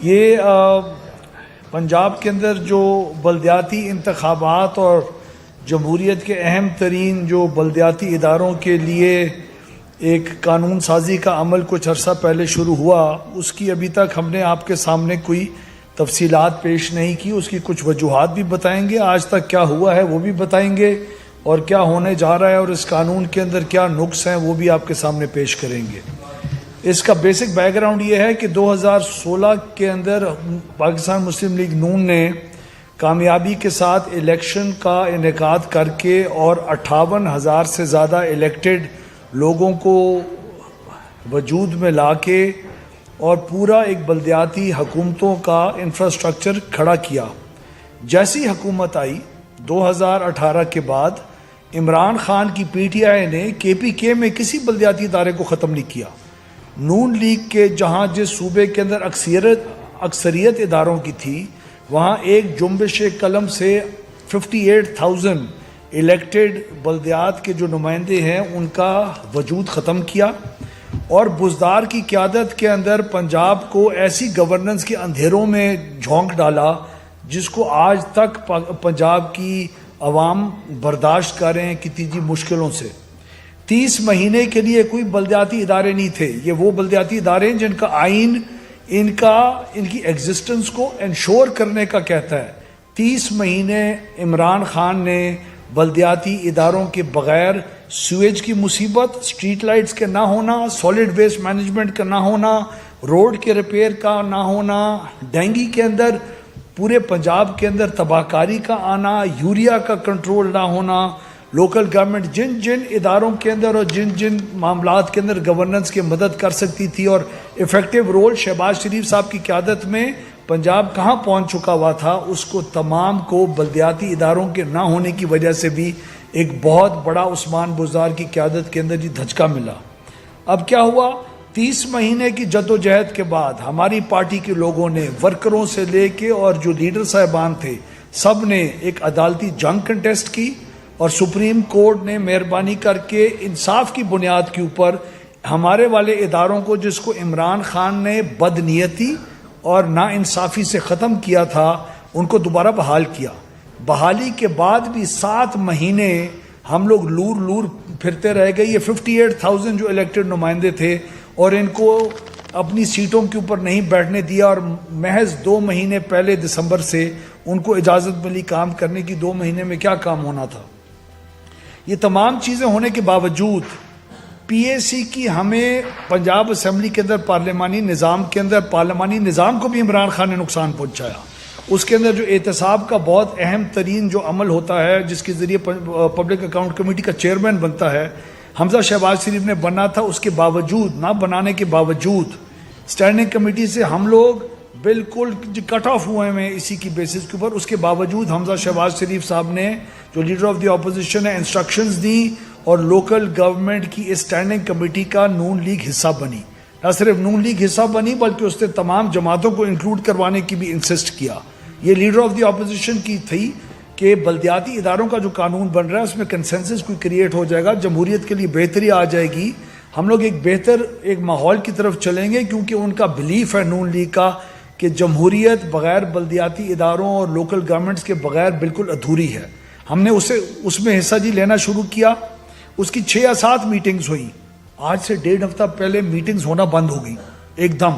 ये पंजाब के अंदर जो बल्दियाती इंतखाबात और जमहूरियत के अहम तरीन जो बल्दियाती इदारों के लिए एक कानून साजी का अमल कुछ अर्सा पहले शुरू हुआ, उसकी अभी तक हमने आपके सामने कोई तफसीलात पेश नहीं की। उसकी कुछ वजूहात भी बताएंगे, आज तक क्या हुआ है वो भी बताएंगे, और क्या होने जा रहा है और इस कानून के अंदर क्या नुक्स हैं वो भी आपके सामने पेश करेंगे। इसका बेसिक बैकग्राउंड ये है कि 2016 के अंदर पाकिस्तान मुस्लिम लीग नून ने कामयाबी के साथ इलेक्शन का इनेकाद करके और 58,000 से ज़्यादा इलेक्टेड लोगों को वजूद में लाके और पूरा एक बल्दियाती हुकूमतों का इंफ्रास्ट्रक्चर खड़ा किया। जैसी हुकूमत आई 2018 के बाद, इमरान खान की पीटीआई ने केपीके में किसी बल्दियाती इदारे को ख़त्म नहीं किया। नून लीग के जहाँ जिस सूबे के अंदर अक्सरियत इदारों की थी, वहाँ एक जुम्बिश कलम से 58,000 इलेक्टेड बल्दियात के जो नुमाइंदे हैं उनका वजूद ख़त्म किया, और बुज़दार की क़यादत के अंदर पंजाब को ऐसी गवर्नेंस के अंधेरों में झोंक डाला जिसको आज तक पंजाब की अवाम बर्दाश्त कर रहे हैं कितनी जी मुश्किलों से। 30 महीने के लिए कोई बल्दियाती इदारे नहीं थे। ये वो बल्दियाती इदारे हैं जिनका आइन इनकी एग्जिस्टेंस को इंश्योर करने का कहता है। 30 महीने इमरान खान ने बल्दियाती इदारों के बगैर सीवेज की मुसीबत, स्ट्रीट लाइट्स के ना होना, सॉलिड वेस्ट मैनेजमेंट का ना होना, रोड के रिपेयर का ना होना, डेंगू के अंदर पूरे पंजाब के अंदर तबाहकारी का आना, यूरिया का कंट्रोल ना होना, लोकल गवर्नमेंट जिन जिन इदारों के अंदर और जिन जिन मामलात के अंदर गवर्नेंस की मदद कर सकती थी और इफ़ेक्टिव रोल शहबाज शरीफ साहब की क़यादत में पंजाब कहाँ पहुँच चुका हुआ था, उसको तमाम को बल्दियाती इदारों के ना होने की वजह से भी एक बहुत बड़ा उस्मान बुज़दार की क़यादत के अंदर जी धचका मिला। अब क्या हुआ, 30 महीने की जद्दोजहद के बाद हमारी पार्टी के लोगों ने, वर्करों से लेके और जो लीडर साहबान थे, सब ने एक अदालती जंग कंटेस्ट की, और सुप्रीम कोर्ट ने मेहरबानी करके इंसाफ की बुनियाद के ऊपर हमारे वाले इदारों को, जिसको इमरान खान ने बदनीयती और नाइंसाफ़ी से ख़त्म किया था, उनको दोबारा बहाल किया। बहाली के बाद भी 7 महीने हम लोग लूर फिरते रह गए। ये 58,000 जो इलेक्टेड नुमाइंदे थे और इनको अपनी सीटों के ऊपर नहीं बैठने दिया, और महज 2 महीने पहले दिसंबर से उनको इजाज़त मिली काम करने की। 2 महीने में क्या काम होना था। ये तमाम चीज़ें होने के बावजूद पीएसी की हमें पंजाब असम्बली के अंदर पार्लिमानी निज़ाम के अंदर, पार्लिमानी निज़ाम को भी इमरान खान ने नुकसान पहुँचाया। उसके अंदर जो एहतसाब का बहुत अहम तरीन जो अमल होता है, जिसके ज़रिए पब्लिक अकाउंट कमेटी का चेयरमैन बनता है, हमजा शहबाज शरीफ ने बनना था। उसके बावजूद, ना बनाने के बावजूद, स्टैंडिंग कमेटी से हम लोग बिल्कुल कट ऑफ हुए हैं इसी की बेसिस के ऊपर। उसके बावजूद हमजा शहबाज शरीफ साहब ने, जो लीडर ऑफ द ऑपोजिशन है, इंस्ट्रक्शंस दी और लोकल गवर्नमेंट की इस स्टैंडिंग कमेटी का नून लीग हिस्सा बनी। न सिर्फ नून लीग हिस्सा बनी बल्कि उसने तमाम जमातों को इंक्लूड करवाने की भी इंसिस्ट किया। ये लीडर ऑफ द ऑपोजिशन की थी कि बल्दियाती इदारों का जो कानून बन रहा है उसमें कंसेंसस कोई क्रिएट हो जाएगा, जमहूरियत के लिए बेहतरी आ जाएगी, हम लोग एक बेहतर एक माहौल की तरफ चलेंगे। क्योंकि उनका बिलीफ है नून लीग का कि जमहूरियत बग़ैर बल्दियाती इदारों और लोकल गवर्नमेंट्स के बग़ैर बिल्कुल अधूरी है। हमने उसमें हिस्सा जी लेना शुरू किया। उसकी 6 या 7 मीटिंग्स हुई। आज से 1.5 हफ्ता पहले मीटिंग्स होना बंद हो गई एकदम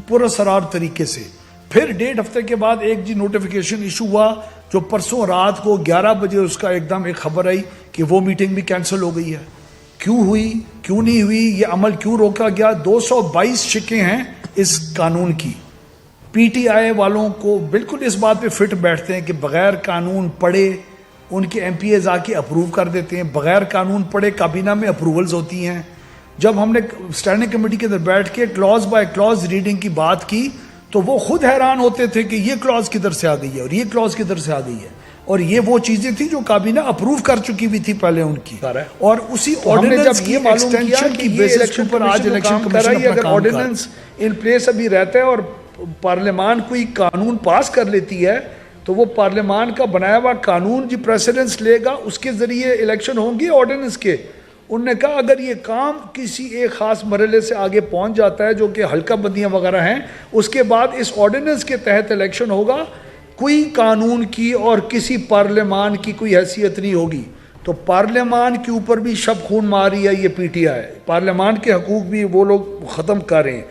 पूरा सरार तरीके से। फिर 1.5 हफ्ते के बाद एक जी नोटिफिकेशन इशू हुआ, जो परसों रात को 11 बजे उसका एकदम एक खबर आई कि वो मीटिंग भी कैंसिल हो गई है। क्यों हुई, क्यों नहीं हुई, ये अमल क्यों रोका गया? 222 शिकें हैं इस कानून की। पीटीआई वालों को बिल्कुल इस बात पे फिट बैठते हैं कि बग़ैर कानून पढ़े उनके एमपीएज आके अप्रूव कर देते हैं, बग़ैर कानून पढ़े काबीना में अप्रूवल्स होती हैं। जब हमने स्टैंडिंग कमेटी के अंदर बैठ के क्लॉज बाय क्लॉज रीडिंग की बात की तो वो खुद हैरान होते थे कि ये क्लॉज किधर से आ गई है और ये क्लॉज किधर से आ गई है, और ये वो चीजें थी जो काबीना अप्रूव कर चुकी हुई थी पहले उनकी। और उसी ऑर्डिनेंस की एक्सटेंशन की बेसिस पर आज इलेक्शन कमीशन अपना काम कर रहा है। ऑर्डिनेंस इन प्लेस अभी रहता है और पार्लियामान कोई कानून पास कर लेती है तो वो पार्लियामान का बनाया हुआ कानून जी प्रेसिडेंस लेगा, उसके जरिए इलेक्शन होंगे ऑर्डिनेंस के, उन्होंने कहा अगर ये काम किसी एक ख़ास मरहले से आगे पहुंच जाता है जो कि हल्का बंदियाँ वगैरह हैं, उसके बाद इस ऑर्डिनेंस के तहत इलेक्शन होगा, कोई कानून की और किसी पार्लियामान की कोई हैसियत नहीं होगी। तो पार्लियामान के ऊपर भी शब खून मारी है ये पीटीआई, पार्लियामान के हकूक़ भी वो लोग ख़त्म कर रहे हैं।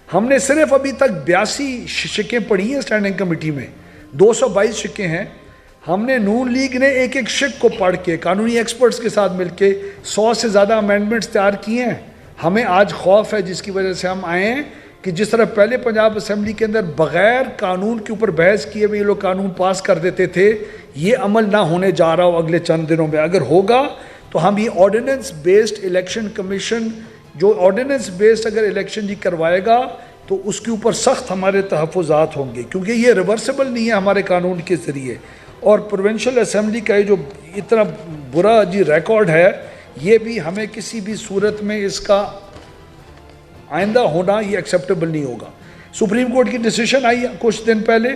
हमने सिर्फ अभी तक 82 शिकें पढ़ी हैं स्टैंडिंग कमेटी में, 222 शिकें हैं। हमने नून लीग ने एक एक शिक को पढ़ के कानूनी एक्सपर्ट्स के साथ मिलके 100 से ज़्यादा अमेंडमेंट्स तैयार किए हैं। हमें आज खौफ है जिसकी वजह से हम आए हैं कि जिस तरह पहले पंजाब असम्बली के अंदर बग़ैर कानून के ऊपर बहस किए हुए ये लोग कानून पास कर देते थे, ये अमल ना होने जा रहा हो अगले चंद दिनों में। अगर होगा तो हम ये ऑर्डिनेंस बेस्ड इलेक्शन कमीशन, जो ऑर्डिनेंस बेस्ड अगर इलेक्शन जी करवाएगा तो उसके ऊपर सख्त हमारे तहफ़्फ़ुज़ात होंगे, क्योंकि ये रिवर्सिबल नहीं है हमारे कानून के ज़रिए। और प्रोविंशियल असम्बली का ये जो इतना बुरा जी रिकॉर्ड है, ये भी हमें किसी भी सूरत में इसका आइंदा होना ये एक्सेप्टेबल नहीं होगा। सुप्रीम कोर्ट की डिसीजन आई कुछ दिन पहले,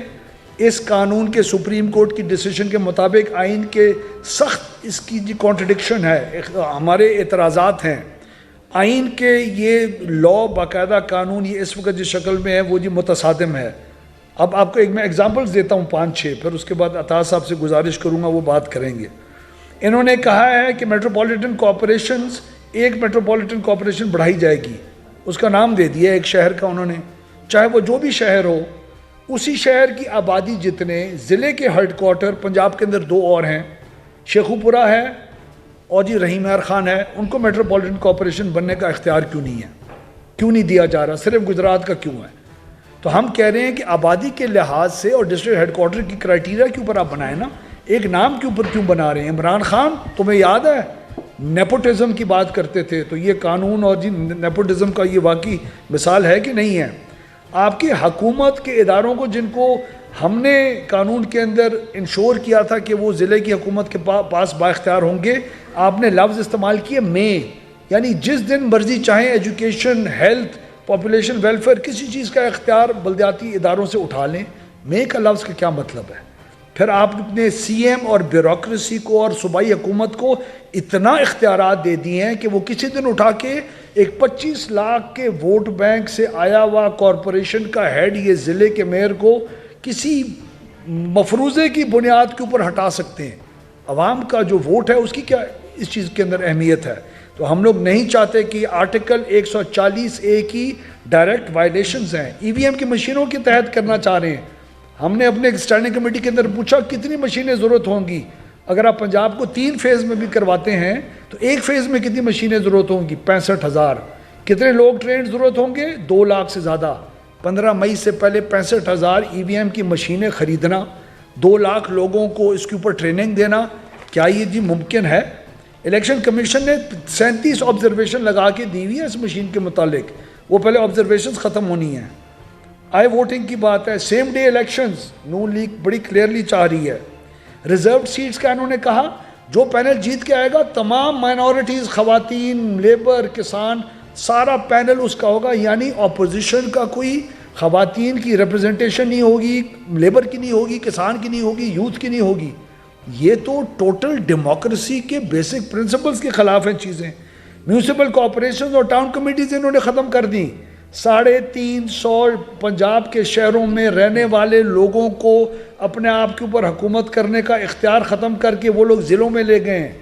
इस कानून के सुप्रीम कोर्ट की डिसीजन के मुताबिक आइन के सख्त इसकी जी कॉन्ट्रडिक्शन है, हमारे एतराज़ात हैं आइन के। ये लॉ बाकायदा कानून ये इस वक्त जिस शक्ल में है वो जी मुतसादिम है। अब आपको एक मैं एग्जांपल्स देता हूँ 5-6, फिर उसके बाद अताज साहब से गुजारिश करूँगा वो बात करेंगे। इन्होंने कहा है कि मेट्रोपॉलिटन कॉरपोरेशंस, एक मेट्रोपॉलिटन कॉरपोरेशन बढ़ाई जाएगी, उसका नाम दे दिया एक शहर का उन्होंने, चाहे वो जो भी शहर हो, उसी शहर की आबादी जितने ज़िले के हेडक्वार्टर पंजाब के अंदर 2 और हैं, शेखुपुरा है और जी रहीम यार खान है, उनको मेट्रोपॉलिटन कॉरपोरेशन बनने का इख्तियार क्यों नहीं है, क्यों नहीं दिया जा रहा, सिर्फ गुजरात का क्यों है? तो हम कह रहे हैं कि आबादी के लिहाज से और डिस्ट्रिक्ट हेडक्वार्टर की क्राइटेरिया के ऊपर आप बनाए ना, एक नाम के ऊपर क्यों बना रहे हैं? इमरान खान, तुम्हें याद है नेपोटिज्म की बात करते थे, तो ये कानून और जी नेपोटिज्म का ये वाकई मिसाल है कि नहीं है? आपकी हुकूमत के इदारों को जिनको हमने कानून के अंदर इंश्योर किया था कि वो ज़िले की हुकूमत के पास बाख्तियार होंगे, आपने लफ्ज़ इस्तेमाल किए में, यानी जिस दिन मर्जी चाहें एजुकेशन, हेल्थ, पॉपुलेशन वेलफेयर, किसी चीज़ का इख्तियार बल्दियाती इदारों से उठा लें। मे का लफ्ज़ का क्या मतलब है? फिर आपने सीएम और ब्यूरोक्रेसी को और सूबाई हुकूमत को इतना इख्तियारात दे दिए हैं कि वो किसी दिन उठा के एक 25 लाख के वोट बैंक से आया हुआ कॉरपोरेशन का हेड, ये ज़िले के मेयर को किसी मफरूज़े की बुनियाद के ऊपर हटा सकते हैं। अवाम का जो वोट है उसकी क्या इस चीज़ के अंदर अहमियत है? तो हम लोग नहीं चाहते कि आर्टिकल 140A की डायरेक्ट वायलेशंस हैं, ईवीएम की मशीनों के तहत करना चाह रहे हैं। हमने अपने स्टैंडिंग कमेटी के अंदर पूछा कितनी मशीनें ज़रूरत होंगी, अगर आप पंजाब को 3 फेज़ में भी करवाते हैं तो एक फ़ेज़ में कितनी मशीनें ज़रूरत होंगी? 65,000। कितने लोग ट्रेन ज़रूरत होंगे? 2 लाख से ज़्यादा। 15 मई से पहले 65,000 ईवीएम की मशीनें ख़रीदना, 2 लाख लोगों को इसके ऊपर ट्रेनिंग देना, क्या ये जी मुमकिन है? इलेक्शन कमीशन ने 37 ऑब्जर्वेशन लगा के दी हुई है इस मशीन के मुतालिक, वो पहले ऑब्जर्वेशन ख़त्म होनी है। आई वोटिंग की बात है, सेम डे इलेक्शंस नून लीग बड़ी क्लियरली चाह रही है। रिजर्व सीट्स का इन्होंने कहा जो पैनल जीत के आएगा तमाम माइनॉरिटीज़, ख़वातीन, लेबर, किसान, सारा पैनल उसका होगा, यानी अपोजिशन का कोई ख़वातीन की रिप्रेजेंटेशन नहीं होगी, लेबर की नहीं होगी, किसान की नहीं होगी, यूथ की नहीं होगी। ये तो टोटल डेमोक्रेसी के बेसिक प्रिंसिपल्स के ख़िलाफ़ हैं चीज़ें। म्यूनसिपल कॉरपोरेशन और टाउन कमेटीज़ इन्होंने ख़त्म कर दी। 350 पंजाब के शहरों में रहने वाले लोगों को अपने आप के ऊपर हुकूमत करने का इख्तियार ख़त्म करके वो लोग ज़िलों में ले गए हैं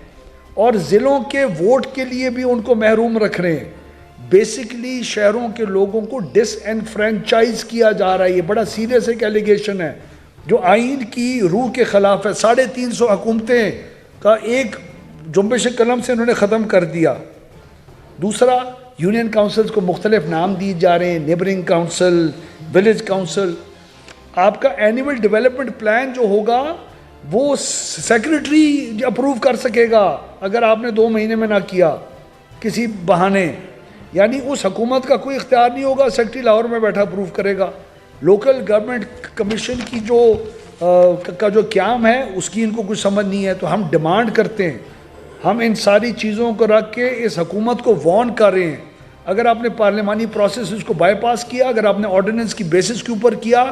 और ज़िलों के वोट के लिए भी उनको महरूम रख रहे हैं। बेसिकली शहरों के लोगों को डिसएनफ्रेंचाइज किया जा रहा है। ये बड़ा सीरियस एक एलिगेशन है जो आइन की रूह के ख़िलाफ़ है। 350 हुकूमतें का एक जुम्बिश कलम से इन्होंने ख़त्म कर दिया। दूसरा, यूनियन काउंसिल्स को मुख्तलिफ नाम दिए जा रहे हैं, नेबरिंग काउंसिल, विलेज काउंसिल। आपका एनुअल डेवलपमेंट प्लान जो होगा वो सेक्रेटरी अप्रूव कर सकेगा अगर आपने 2 महीने में ना किया किसी बहाने, यानी उस हुकूमत का कोई इख्तियार नहीं होगा, सेक्रेटरी लाहौर में बैठा अप्रूव करेगा। लोकल गवर्नमेंट कमीशन की जो क्याम है उसकी इनको कुछ समझ नहीं है। तो हम डिमांड करते हैं, हम इन सारी चीज़ों को रख के इस हुकूमत को वार्न कर रहे हैं, अगर आपने पार्लियामानी प्रोसेस को बाईपास किया, अगर आपने ऑर्डिनेंस की बेसिस के ऊपर किया,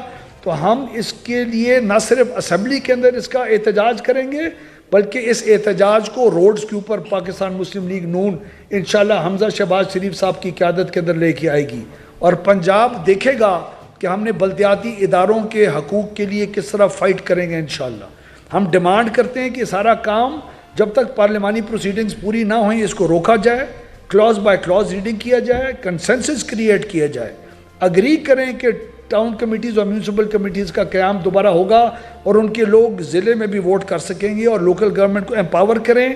तो हम इसके लिए न सिर्फ असम्बली के अंदर इसका एहतजाज करेंगे बल्कि इस एहतजाज को रोड्स के ऊपर पाकिस्तान मुस्लिम लीग नून इंशाल्लाह हमजा शहबाज शरीफ साहब की क़यादत के अंदर लेके आएगी। और पंजाब देखेगा कि हमने बल्दियाती इदारों के हकूक़ के लिए किस तरह फ़ाइट करेंगे। इंशाल्लाह हम डिमांड करते हैं कि सारा काम जब तक पार्लिमानी प्रोसीडिंग्स पूरी ना हुई इसको रोका जाए, क्लॉज बाय क्लॉज रीडिंग किया जाए, कंसेंसस क्रिएट किया जाए, अग्री करें कि टाउन कमेटीज़ और म्यूनसिपल कमेटीज़ का क़याम दोबारा होगा और उनके लोग ज़िले में भी वोट कर सकेंगे और लोकल गवर्नमेंट को एम्पावर करें।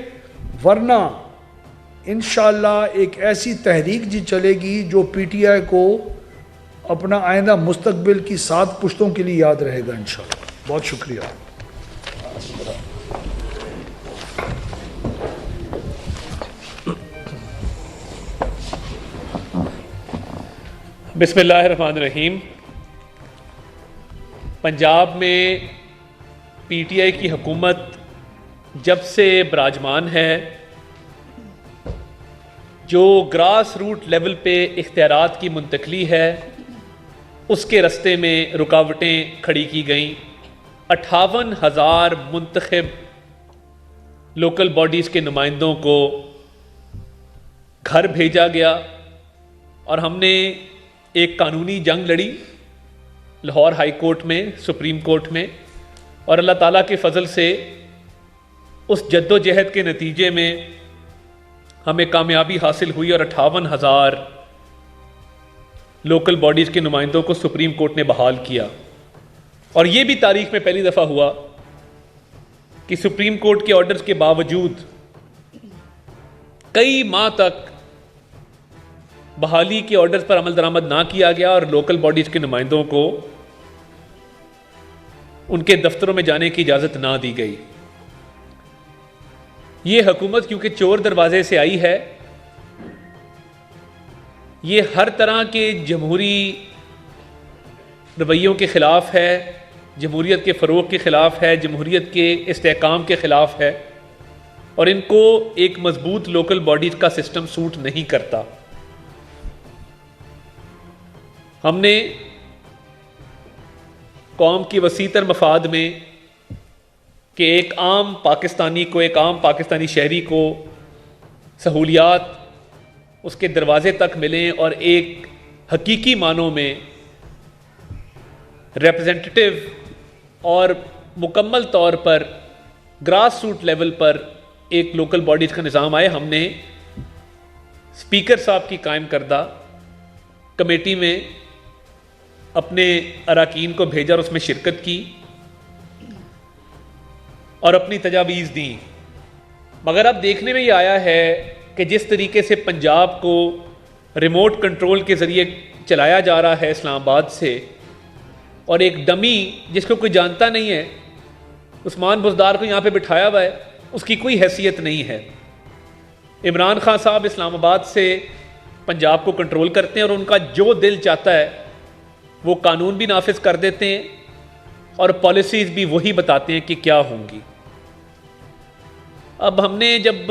वरना इंशाअल्लाह एक ऐसी तहरीक जी चलेगी जो PTI को अपना आइंदा मुस्तकबिल की 7 पुश्तों के लिए याद रहेगा इंशाअल्लाह। बहुत शुक्रिया। बिस्मिल्लाहिर्रहमानिर्रहीम। पंजाब में PTI की हुकूमत जब से बराजमान है, जो ग्रास रूट लेवल पे इख्तियारात की मुंतकली है, उसके रस्ते में रुकावटें खड़ी की गईं। 58,000 मुंतखब लोकल बॉडीज़ के नुमाइंदों को घर भेजा गया और हमने एक कानूनी जंग लड़ी लाहौर हाई कोर्ट में, सुप्रीम कोर्ट में, और अल्लाह ताला के फ़ज़ल से उस जद्दोजहद के नतीजे में हमें कामयाबी हासिल हुई और 58,000 लोकल बॉडीज़ के नुमाइंदों को सुप्रीम कोर्ट ने बहाल किया। और ये भी तारीख में पहली दफ़ा हुआ कि सुप्रीम कोर्ट के ऑर्डर्स के बावजूद कई माह तक बहाली के ऑर्डर्स पर अमल दरामद ना किया गया और लोकल बॉडीज़ के नुमाइंदों को उनके दफ्तरों में जाने की इजाज़त ना दी गई। ये हुकूमत क्योंकि चोर दरवाजे से आई है, ये हर तरह के जमहूरी रवैयों के ख़िलाफ़ है, जमहूरियत के फ़रोग़ के ख़िलाफ़ है, जमहूरियत के इस्तेहकाम के ख़िलाफ़ है और इनको एक मजबूत लोकल बॉडीज़ का सिस्टम सूट नहीं करता। हमने कौम की वसीतर मफाद में कि एक आम पाकिस्तानी को, एक आम पाकिस्तानी शहरी को सहूलियात उसके दरवाज़े तक मिलें और एक हकीकी मानों में रिप्रेजेंटेटिव और मुकम्मल तौर पर ग्रास रूट लेवल पर एक लोकल बॉडीज़ का निज़ाम आए, हमने स्पीकर साहब की कायम करदा कमेटी में अपने अरकान को भेजा और उसमें शिरकत की और अपनी तजावीज़ दी। मगर अब देखने में ये आया है कि जिस तरीके से पंजाब को रिमोट कंट्रोल के ज़रिए चलाया जा रहा है इस्लामाबाद से, और एक डमी जिसको कोई जानता नहीं है, उस्मान बुज़दार को यहाँ पे बिठाया हुआ है, उसकी कोई हैसियत नहीं है। इमरान खान साहब इस्लामाबाद से पंजाब को कंट्रोल करते हैं और उनका जो दिल चाहता है वो कानून भी नाफिज कर देते हैं और पॉलिसीज़ भी वही बताते हैं कि क्या होंगी। अब हमने जब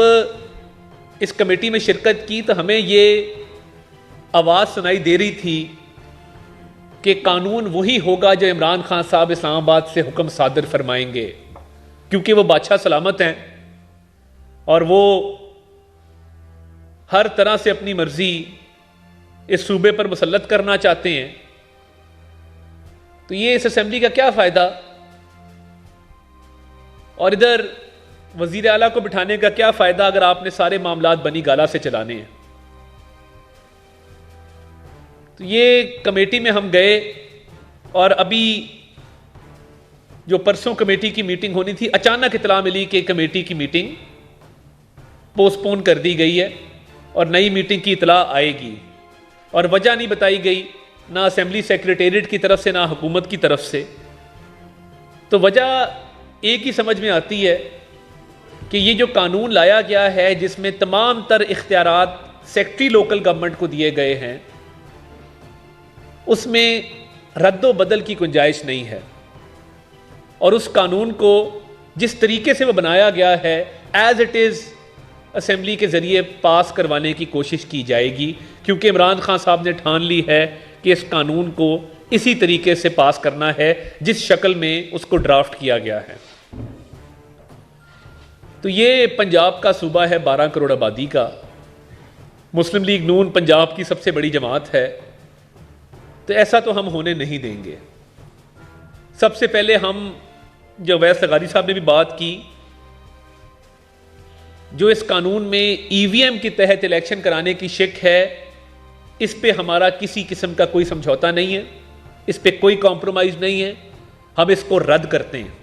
इस कमेटी में शिरकत की तो हमें ये आवाज़ सुनाई दे रही थी कि कानून वही होगा जो इमरान खान साहब इस्लामाबाद से हुक्म सादर फरमाएंगे, क्योंकि वो बादशाह सलामत हैं और वो हर तरह से अपनी मर्जी इस सूबे पर मुसल्लत करना चाहते हैं। तो ये इस असेंबली का क्या फ़ायदा और इधर वज़ीर आला को बिठाने का क्या फ़ायदा अगर आपने सारे मामलात बनी गाला से चलाने हैं। तो ये कमेटी में हम गए और अभी जो परसों कमेटी की मीटिंग होनी थी, अचानक इतला मिली कि कमेटी की मीटिंग पोस्टपोन कर दी गई है और नई मीटिंग की इतला आएगी और वजह नहीं बताई गई, ना असेंबली सेक्रेटेरिएट की तरफ से ना हुकूमत की तरफ से। तो वजह एक ही समझ में आती है कि ये जो कानून लाया गया है जिसमें तमाम तर इख्तियारात सेक्रेटरी लोकल गवर्नमेंट को दिए गए हैं, उसमें रद्दो बदल की गुंजाइश नहीं है और उस कानून को जिस तरीके से वो बनाया गया है एज इट इज़ असेंबली के ज़रिए पास करवाने की कोशिश की जाएगी, क्योंकि इमरान खान साहब ने ठान ली है कि इस कानून को इसी तरीके से पास करना है जिस शक्ल में उसको ड्राफ्ट किया गया है। तो ये पंजाब का सूबा है 12 करोड़ आबादी का, मुस्लिम लीग नून पंजाब की सबसे बड़ी जमात है, तो ऐसा तो हम होने नहीं देंगे। सबसे पहले हम, जो अवैस लगारी साहब ने भी बात की, जो इस कानून में ईवीएम के तहत इलेक्शन कराने की शिक है, इस पे हमारा किसी किस्म का कोई समझौता नहीं है, इस पे कोई कॉम्प्रोमाइज़ नहीं है, हम इसको रद्द करते हैं।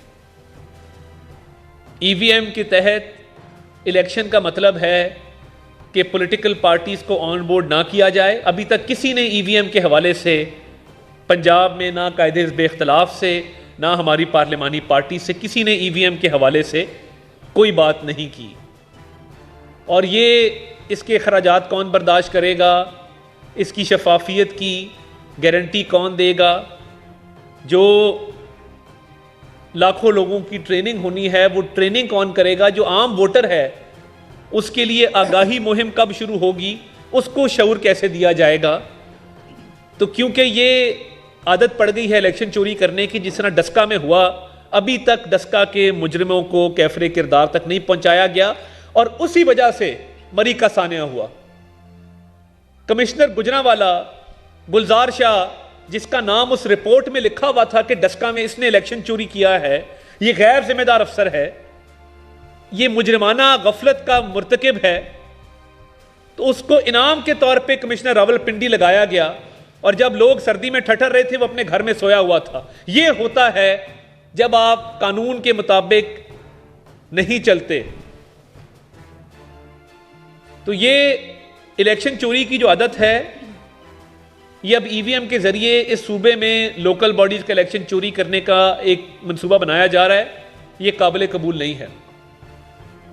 ईवीएम के तहत इलेक्शन का मतलब है कि पॉलिटिकल पार्टीज़ को ऑन बोर्ड ना किया जाए। अभी तक किसी ने ईवीएम के हवाले से पंजाब में, ना कायदे हिज़्ब इख्तिलाफ से, ना हमारी पार्लिमानी पार्टी से किसी ने ईवीएम के हवाले से कोई बात नहीं की। और ये इसके अखराजात कौन बर्दाश्त करेगा, इसकी शफाफियत की गारंटी कौन देगा? जो लाखों लोगों की ट्रेनिंग होनी है, वो ट्रेनिंग कौन करेगा? जो आम वोटर है उसके लिए आगाही मुहिम कब शुरू होगी, उसको शऊर कैसे दिया जाएगा? तो क्योंकि ये आदत पड़ गई है इलेक्शन चोरी करने की, जिस तरह डस्का में हुआ, अभी तक डस्का के मुजरिमों को कैफरे किरदार तक नहीं पहुंचाया गया, और उसी वजह से मरी का सानिया हुआ। कमिश्नर गुजरांवाला गुलजार शाह, जिसका नाम उस रिपोर्ट में लिखा हुआ था कि डस्का में इसने इलेक्शन चोरी किया है, ये गैर जिम्मेदार अफसर है, ये मुजरिमाना गफलत का मुर्तकिब है, तो उसको इनाम के तौर पे कमिश्नर रावलपिंडी लगाया गया, और जब लोग सर्दी में ठठर रहे थे वो अपने घर में सोया हुआ था। ये होता है जब आप कानून के मुताबिक नहीं चलते। तो ये इलेक्शन चोरी की जो आदत है, ये अब ईवीएम के जरिए इस सूबे में लोकल बॉडीज का इलेक्शन चोरी करने का एक मंसूबा बनाया जा रहा है, ये काबिल कबूल नहीं है।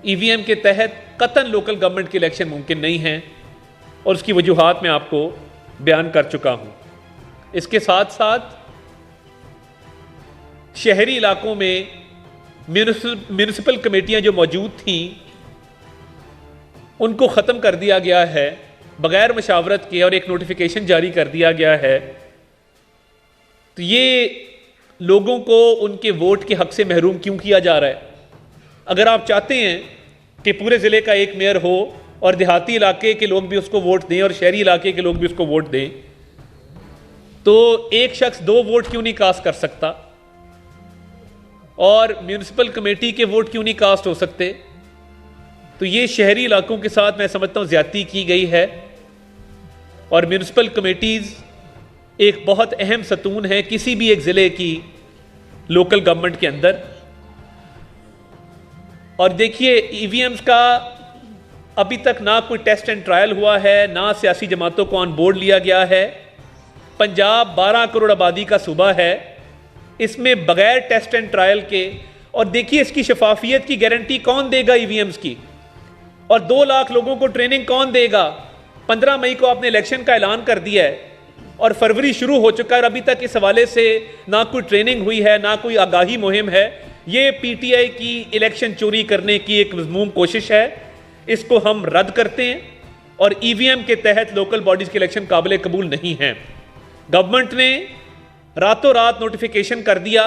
ईवीएम के तहत कतन लोकल गवर्नमेंट के इलेक्शन मुमकिन नहीं है, और उसकी वजूहात मैं आपको बयान कर चुका हूं। इसके साथ साथ शहरी इलाकों में म्यूनिसिपल कमेटियां जो मौजूद थीं, उनको ख़त्म कर दिया गया है बग़ैर मशावरत के, और एक नोटिफिकेशन जारी कर दिया गया है। तो ये लोगों को उनके वोट के हक से महरूम क्यों किया जा रहा है? अगर आप चाहते हैं कि पूरे ज़िले का एक मेयर हो और देहाती इलाके के लोग भी उसको वोट दें और शहरी इलाके के लोग भी उसको वोट दें, तो एक शख्स 2 वोट क्यों नहीं कास्ट कर सकता? और म्यूनिसिपल कमेटी के वोट क्यों नहीं कास्ट हो सकते? तो ये शहरी इलाकों के साथ मैं समझता हूँ ज़्यादती की गई है, और म्यूनिसिपल कमेटीज़ एक बहुत अहम सतून है किसी भी एक ज़िले की लोकल गवर्नमेंट के अंदर। और देखिए, ईवीएम्स का अभी तक ना कोई टेस्ट एंड ट्रायल हुआ है, ना सियासी जमातों को ऑन बोर्ड लिया गया है। पंजाब 12 करोड़ आबादी का सूबा है, इसमें बगैर टेस्ट एंड ट्रायल के, और देखिए इसकी शफाफियत की गारंटी कौन देगा ईवीएम्स की? और 2 लाख लोगों को ट्रेनिंग कौन देगा? 15 मई को आपने इलेक्शन का ऐलान कर दिया है, और फरवरी शुरू हो चुका है, और अभी तक इस हवाले से ना कोई ट्रेनिंग हुई है, ना कोई आगाही मुहिम है। ये पीटीआई की इलेक्शन चोरी करने की एक मज़मूम कोशिश है, इसको हम रद्द करते हैं। और ईवीएम के तहत लोकल बॉडीज़ के इलेक्शन काबिल कबूल नहीं हैं। गवर्नमेंट ने रातों रात नोटिफिकेशन कर दिया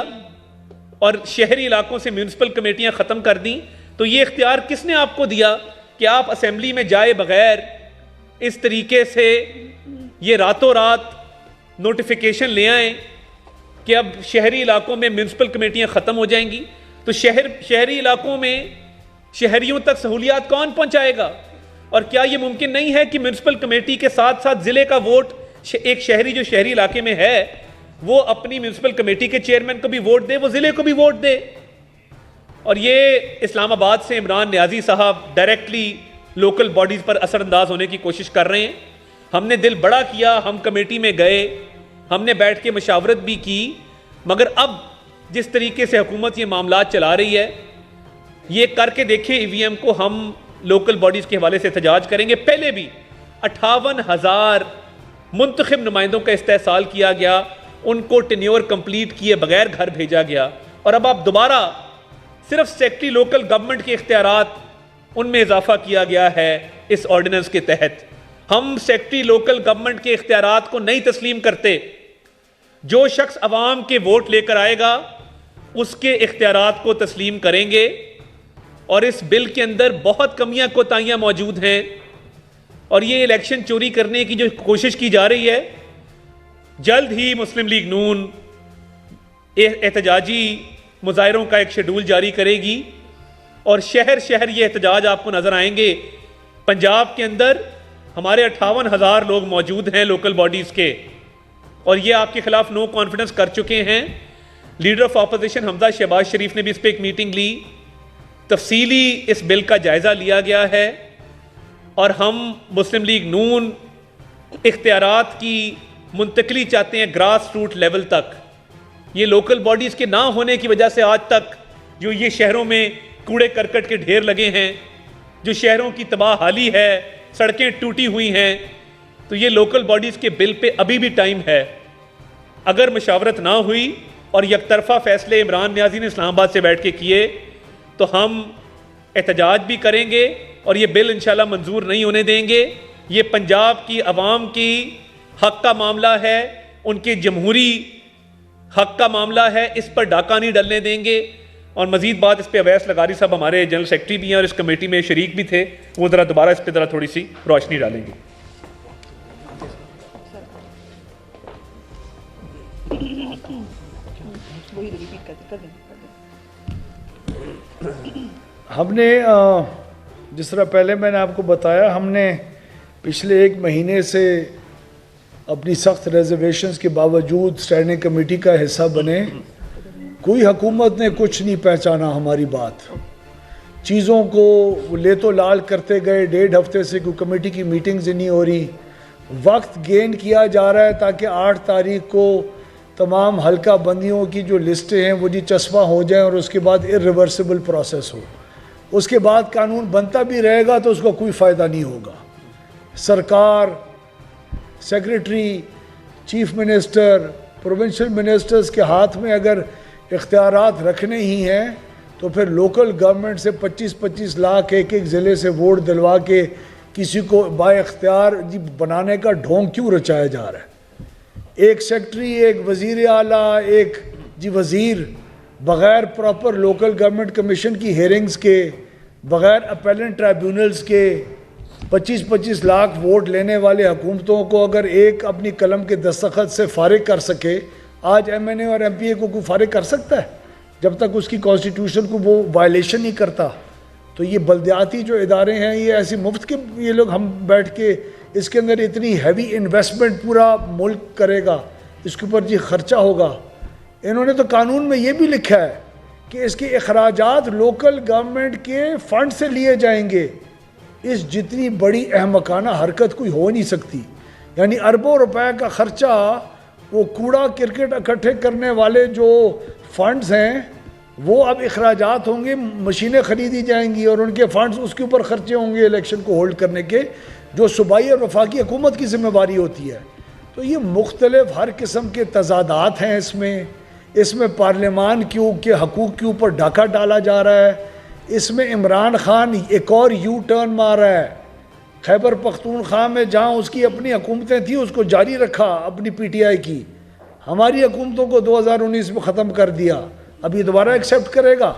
और शहरी इलाकों से म्यूनिसिपल कमेटियां ख़त्म कर दी। तो ये इख्तियार किसने आपको दिया कि आप असेंबली में जाए बगैर इस तरीके से ये रातों रात नोटिफिकेशन ले आएँ कि अब शहरी इलाकों में म्यूनिसिपल कमेटियां ख़त्म हो जाएंगी? तो शहरी इलाकों में शहरियों तक सहूलियात कौन पहुंचाएगा? और क्या ये मुमकिन नहीं है कि म्यूनिसिपल कमेटी के साथ साथ ज़िले का वोट एक शहरी जो शहरी इलाके में है वो अपनी म्यूनिसिपल कमेटी के चेयरमैन को भी वोट दे, वो ज़िले को भी वोट दे? और ये इस्लामाबाद से इमरान नियाजी साहब डायरेक्टली लोकल बॉडीज़ पर असरअंदाज होने की कोशिश कर रहे हैं। हमने दिल बड़ा किया, हम कमेटी में गए, हमने बैठ के मशावरत भी की, मगर अब जिस तरीके से हुकूमत ये मामला चला रही है, ये करके देखिए ईवीएम को हम लोकल बॉडीज़ के हवाले से एहतजाज करेंगे। पहले भी 58,000 मुंतखब नुमाइंदों का इस्तेहसाल किया गया, उनको टेन्योर कंप्लीट किए बगैर घर भेजा गया, और अब आप दोबारा सिर्फ सेक्रेटरी लोकल गवर्नमेंट के इख्तियारात उनमें इजाफा किया गया है इस ऑर्डिनेंस के तहत। हम सेक्रेटरी लोकल गवर्नमेंट के इख्तियारात को नहीं तस्लीम करते। जो शख्स अवाम के वोट लेकर आएगा उसके इख्तियारात को तस्लीम करेंगे, और इस बिल के अंदर बहुत कमियां कोताहियां मौजूद हैं और ये इलेक्शन चोरी करने की जो कोशिश की जा रही है, जल्द ही मुस्लिम लीग नून एहतजाजी मुजाहिरों का एक शेड्यूल जारी करेगी और शहर शहर ये एहतजाज आपको नजर आएंगे। पंजाब के अंदर हमारे 58,000 लोग मौजूद हैं लोकल बॉडीज के और ये आपके खिलाफ नो कॉन्फिडेंस कर चुके हैं। Leader of opposition Hamza Shahbaz Sharif ने भी इस पर एक मीटिंग ली, तफसीली इस बिल का जायजा लिया गया है और हम मुस्लिम लीग नून इख्तियारात की मुंतकली चाहते हैं ग्रास रूट लेवल तक। ये लोकल बॉडीज के ना होने की वजह से आज तक जो ये शहरों में कूड़े करकट के ढेर लगे हैं, जो शहरों की तबाह हाली है, सड़कें टूटी हुई हैं, तो ये लोकल बॉडीज के बिल पे अभी भी टाइम है। अगर मशावरत ना हुई और यकतरफा फैसले इमरान नियाजी ने इस्लामाबाद से बैठ के किए तो हम एहतजाज भी करेंगे और ये बिल इंशाल्लाह मंजूर नहीं होने देंगे। ये पंजाब की आवाम की हक का मामला है, उनके जमहूरी हक का मामला है, इस पर डाका नहीं डलने देंगे। और मजीद बात इस पर अवैस लगारी साहब हमारे जनरल सेक्रेटरी भी हैं और इस कमेटी में शरीक भी थे, वो ज़रा दोबारा इस पर ज़रा थोड़ी सी रोशनी डालेंगे। हमने जिस तरह पहले मैंने आपको बताया, हमने पिछले 1 महीने से अपनी सख्त रिजर्वेशंस के बावजूद स्टैंडिंग कमेटी का हिस्सा बने। कोई हुकूमत ने कुछ नहीं पहचाना हमारी बात, चीज़ों को ले तो लाल करते गए। 1.5 हफ्ते से कोई कमेटी की मीटिंग्स ही नहीं हो रही। वक्त गेन किया जा रहा है ताकि 8 तारीख को तमाम हल्का बंदियों की जो लिस्टें हैं वो जी चस्पा हो जाएं और उसके बाद इरिवर्सिबल प्रोसेस हो। उसके बाद कानून बनता भी रहेगा तो उसका कोई फ़ायदा नहीं होगा। सरकार, secretary, chief minister, provincial ministers के हाथ में अगर इख्तियारात रखने ही हैं तो फिर लोकल गवर्नमेंट से 25-25 लाख एक ज़िले से वोट दिलवा के किसी को बाइख्तियार जी बनाने का ढोंग क्यों रचाया जा रहा है। एक सेक्रेटरी, एक वज़ीर आला, एक जी वज़ीर बग़ैर प्रॉपर लोकल गवर्नमेंट कमीशन की हेयरिंग्स के, बग़ैर अपेलेंट ट्राइब्यूनल्स के 25-25 लाख वोट लेने वाले हुकूमतों को अगर एक अपनी कलम के दस्तखत से फारिग कर सके, आज MNA और MPA को कोई फारिग कर सकता है जब तक उसकी कॉन्स्टिट्यूशन को वो वायलेशन नहीं करता। तो ये बल्दियाती जो इदारे हैं ये ऐसी मुफ्त के ये लोग हम बैठ के इसके अंदर इतनी हैवी इन्वेस्टमेंट पूरा मुल्क करेगा, इसके ऊपर जी खर्चा होगा। इन्होंने तो कानून में ये भी लिखा है कि इसके अखराजात लोकल गवर्नमेंट के फंड से लिए जाएंगे। इस जितनी बड़ी अहमकाना हरकत कोई हो नहीं सकती। यानी अरबों रुपए का खर्चा वो कूड़ा क्रिकेट इकट्ठे करने वाले जो फंड्स हैं वो अब अखराजात होंगे, मशीनें ख़रीदी जाएंगी और उनके फंड्स उसके ऊपर खर्चे होंगे इलेक्शन को होल्ड करने के, जो सूबाई और वफाकी हुकूमत की जिम्मेवारी होती है। तो ये मुख्तलिफ हर किस्म के तजादात हैं इसमें पार्लियामान के हकूक़ के ऊपर डाका डाला जा रहा है। इसमें इमरान खान एक और यू टर्न मार रहा है। खैबर पख्तूनख्वा में जहाँ उसकी अपनी हुकूमतें थी उसको जारी रखा अपनी PTI की, हमारी हुकूमतों को 2019 में ख़त्म कर दिया, अब ये दोबारा एक्सेप्ट करेगा।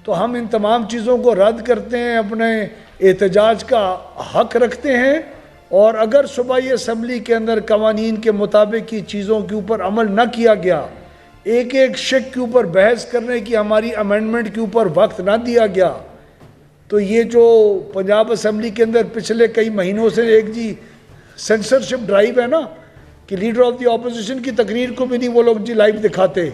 तो हम इन तमाम चीज़ों को रद्द करते हैं, अपने एहतजाज का हक रखते हैं और अगर सूबाई असम्बली के अंदर कवानीन के मुताबिक की चीज़ों के ऊपर अमल न किया गया, एक एक शिक के ऊपर बहस करने की हमारी अमेंडमेंट के ऊपर वक्त ना दिया गया, तो ये जो पंजाब असम्बली के अंदर पिछले कई महीनों से एक जी सेंसरशिप ड्राइव है ना कि लीडर ऑफ द ऑपोजिशन की तकरीर को भी नहीं वो लोग जी लाइव दिखाते,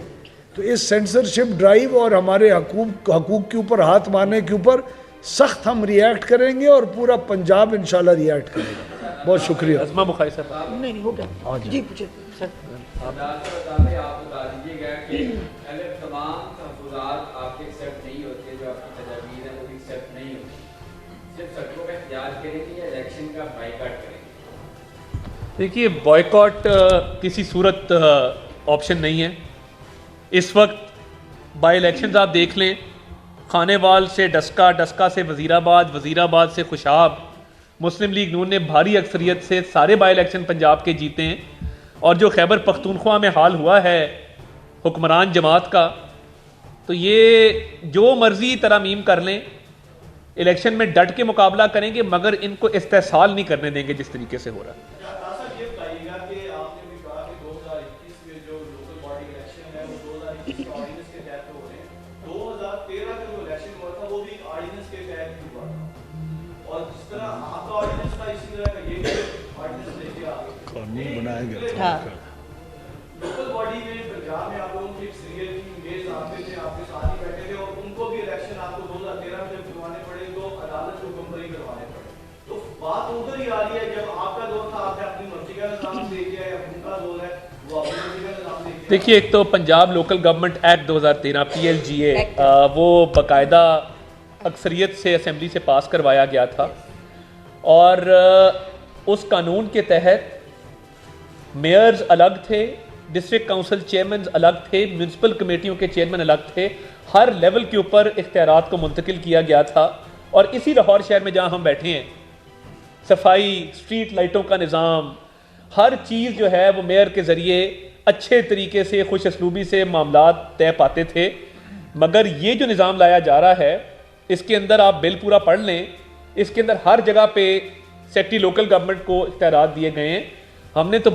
तो इस सेंसरशिप ड्राइव और हमारे हकूक़ के ऊपर हाथ मारने के ऊपर सख्त हम रिएक्ट करेंगे और पूरा पंजाब इंशाल्लाह रिएक्ट करेगा। बहुत शुक्रिया। अज़मा बुखारी साहब। नहीं हो गया जी, पूछे सर। आप बता दीजिएगा कि अगर तमाम तहफ़्फ़ुज़ात आपके एक्सेप्ट नहीं होते, जो आपकी तजावीज़ हैं वो भी एक्सेप्ट नहीं होती, सिर्फ सड़कों का एहतिजाज करेंगे या इलेक्शन का बाइकआउट करेंगे? देखिए, बॉयकॉट किसी सूरत ऑप्शन नहीं है। इस वक्त बाई इलेक्शंस आप देख लें, खानेवाल से डस्का, डस्का से वज़ीराबाद, वज़ीराबाद से खुशाब, मुस्लिम लीग नून ने भारी अक्सरियत से सारे बाई इलेक्शन पंजाब के जीते हैं। और जो खैबर पख्तूनख्वा में हाल हुआ है हुक्मरान जमात का, तो ये जो मर्ज़ी तरमीम कर लें, इलेक्शन में डट के मुकाबला करेंगे, मगर इनको इस्तेसाल नहीं करने देंगे जिस तरीके से हो रहा है। ये बताइएगा कि आपने भी कहा कि 2021 में जो लोकल बॉडी इलेक्शन है वो 2021 के ऑर्डिनेंस के तहत हो रहे हैं। 2013 का जो इलेक्शन हुआ था वो भी ऑर्डिनेंस के तहत ही हुआ था, और जिस तरह आपका ऑर्डिनेंस था इसी तरह का ये भी ऑर्डिनेंस लेके आ गए कानून बनाया गया था। हाँ। लोकल बॉडी में पंजाब में आप लोगों की सीरियल की इमेज आते थे, आपके साथ ही बैठे थे, और उनको भी इलेक्शन आपको 2013 में जब करवाने पड़े तो अदालत को कंपनी करवाने पड़े। तो बात उधर ही आ रही है, जब आपका दौर था आपने अपनी मर्जी का निजाम दे दिया, या उनका दौर है वो अपनी मर्जी का निजाम दे दिया। देखिए, एक तो Punjab local government act 2013 PLGA वो बाकायदा अक्सरियत से असेंबली से पास करवाया गया था, और उस कानून के तहत मेयर्स अलग थे, डिस्ट्रिक्ट काउंसिल चेयरमैन अलग थे, म्यूनसिपल कमेटियों के चेयरमैन अलग थे, हर लेवल के ऊपर इख्तियारात को मुंतकिल किया गया था। और इसी लाहौर शहर में जहां हम बैठे हैं, सफाई, स्ट्रीट लाइटों का निज़ाम, हर चीज़ जो है वो मेयर के ज़रिए अच्छे तरीके से खुश असलूबी से मामलात तय पाते थे। मगर ये जो निज़ाम लाया जा रहा है, इसके अंदर आप बिल पूरा पढ़ लें, इसके अंदर हर जगह पे सेक्रेटरी लोकल गवर्नमेंट को इख्तियारात दिए गए हैं। हमने तो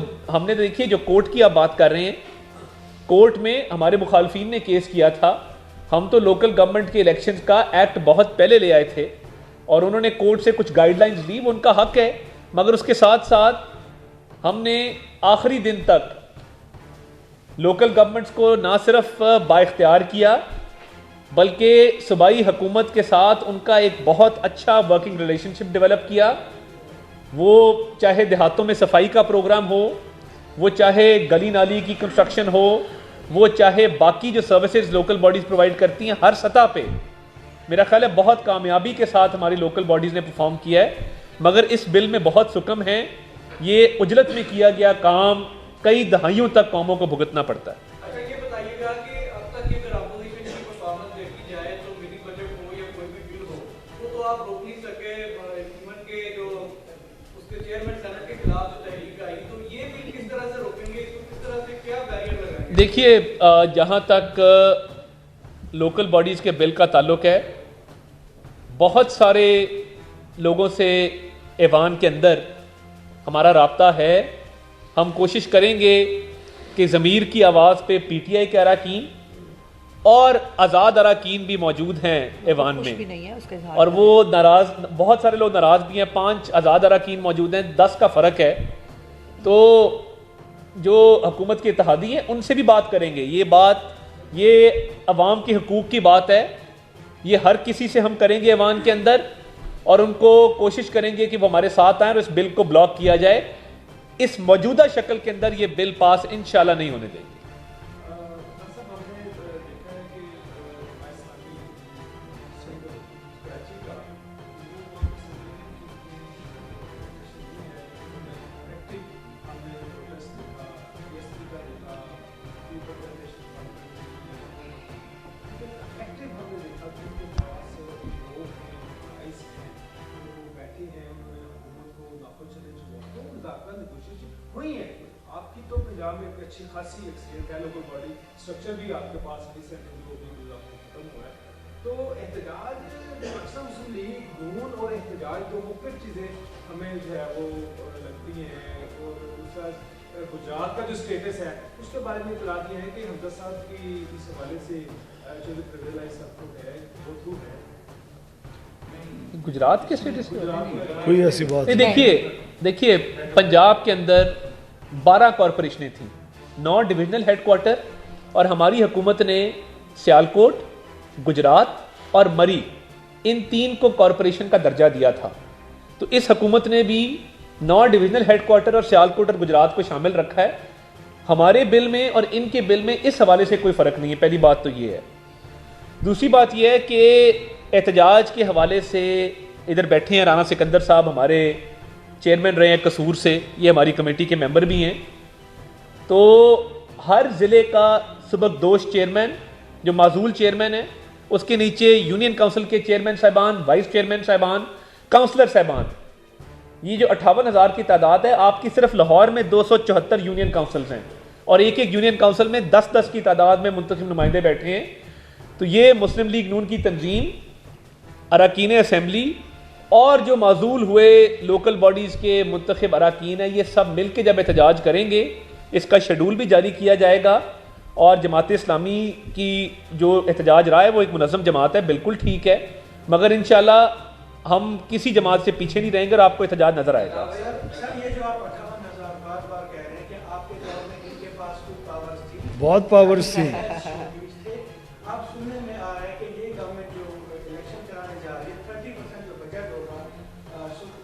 देखिए, जो कोर्ट की आप बात कर रहे हैं, कोर्ट में हमारे मुखालफिन ने केस किया था। हम तो लोकल गवर्नमेंट के इलेक्शंस का एक्ट बहुत पहले ले आए थे, और उन्होंने कोर्ट से कुछ गाइडलाइंस ली, वो उनका हक है, मगर उसके साथ साथ हमने आखिरी दिन तक लोकल गवर्नमेंट्स को ना सिर्फ बाइख्तियार किया, बल्कि सूबाई हुकूमत के साथ उनका एक बहुत अच्छा वर्किंग रिलेशनशिप डेवलप किया। वो चाहे देहातों में सफाई का प्रोग्राम हो, वो चाहे गली नाली की कंस्ट्रक्शन हो, वो चाहे बाकी जो सर्विसेज लोकल बॉडीज़ प्रोवाइड करती हैं, हर सतह पे मेरा ख्याल है बहुत कामयाबी के साथ हमारी लोकल बॉडीज़ ने परफॉर्म किया है। मगर इस बिल में बहुत सुकम है, ये उजलत में किया गया काम कई दहाइयों तक कौमों को भुगतना पड़ता है। अच्छा, ये बताइएगा कि अब तक की अगर अपोजिशन की परफॉर्मेंस देखी जाए तो मिनी बजट हो या कोई भी बिल हो, तो आप रोक नहीं सके। इवन के जो उसके चेयरमैन सेनेट के खिलाफ जो तहरीक आई, तो ये बिल किस तरह से रोकेंगे, इसको किस तरह से क्या बैरियर लगाएंगे? देखिए, जहाँ तक लोकल बॉडीज़ के बिल का ताल्लुक है, बहुत सारे लोगों से ऐवान के अंदर हमारा राब्ता है। हम कोशिश करेंगे कि ज़मीर की आवाज़ पे PTI के अरकान और आज़ाद अरकान भी मौजूद हैं ऐवान कुछ भी में, नहीं है उसके साथ, और वो नाराज़, बहुत सारे लोग नाराज़ भी हैं। 5 आज़ाद अरकान मौजूद हैं, 10 का फ़र्क है। तो जो हुकूमत की इत्तेहादी है उनसे भी बात करेंगे। ये अवाम के हुकूक की बात है, ये हर किसी से हम करेंगे ऐवान के अंदर, और उनको कोशिश करेंगे कि वो हमारे साथ आएँ और इस बिल को ब्लॉक किया जाए। इस मौजूदा शक्ल के अंदर ये बिल पास इंशाल्लाह नहीं होने देंगे। हुई है आपकी, तो पंजाब में एक अच्छी खासी एक्सटेंट है, लोकल बॉडी स्ट्रक्चर भी आपके पास रिसेंटली वो भी खत्म हुआ है। तो एहतजाज अक्सर मुस्लिम लीग नून और एहतजाज दो मुख्तलिफ चीज़ें हमें जो है वो लगती हैं, और दूसरा गुजरात का जो स्टेटस है उसके बारे में इतला दिया है कि हमजा साहब की इस हवाले से जो प्रिविलेज सबको है वो थ्रू है गुजरात के स्टेटस कोई ऐसी बात नहीं। देखिए, पंजाब के अंदर 12 कॉरपोरेशनें थीं, 9 डिविजनल हेडक्वार्टर, और हमारी हुकूमत ने सियालकोट, गुजरात और मरी, इन 3 को कॉरपोरेशन का दर्जा दिया था। तो इस हुकूमत ने भी 9 डिविजनल हेडक्वार्टर और सियालकोट और गुजरात को शामिल रखा है। हमारे बिल में और इनके बिल में इस हवाले से कोई फ़र्क नहीं है। पहली बात तो ये है। दूसरी बात यह है कि एहतजाज के हवाले से इधर बैठे हैं राना सिकंदर साहब, हमारे चेयरमैन रहे हैं कसूर से, ये हमारी कमेटी के मेंबर भी हैं। तो हर ज़िले का सुबकदोश चेयरमैन जो माजूल चेयरमैन है, उसके नीचे यूनियन काउंसिल के चेयरमैन साहिबान, वाइस चेयरमैन साहिबान, काउंसलर साहिबान, ये जो 58,000 की तादाद है, आपकी सिर्फ लाहौर में 274 यूनियन काउंसिल्स हैं, और एक एक यूनियन काउंसिल में 10-10 की तादाद में मुंतखब नुमाइंदे बैठे हैं। तो ये मुस्लिम लीग नून की तंजीम अरकान असम्बली और जो माजूल हुए लोकल बॉडीज़ के मुंतखब अरकान हैं, ये सब मिल के जब एहतजाज करेंगे, इसका शेड्यूल भी जारी किया जाएगा। और जमात इस्लामी की जो एहतजाज रहा है वो एक मुनज़्ज़म जमात है, बिल्कुल ठीक है, मगर इंशाल्लाह हम किसी जमात से पीछे नहीं रहेंगे और आपको एहतजाज नज़र आएगा। सर ये जो आप 58,000 बार कह रहे हैं कि आपके दौर में इनके पास कुछ पावर्स थी, बहुत पावर्स थी। अब सुनने में आ रहा है कि ये गवर्नमेंट जो इलेक्शन कराने जा रही है 30% जो बजट होगा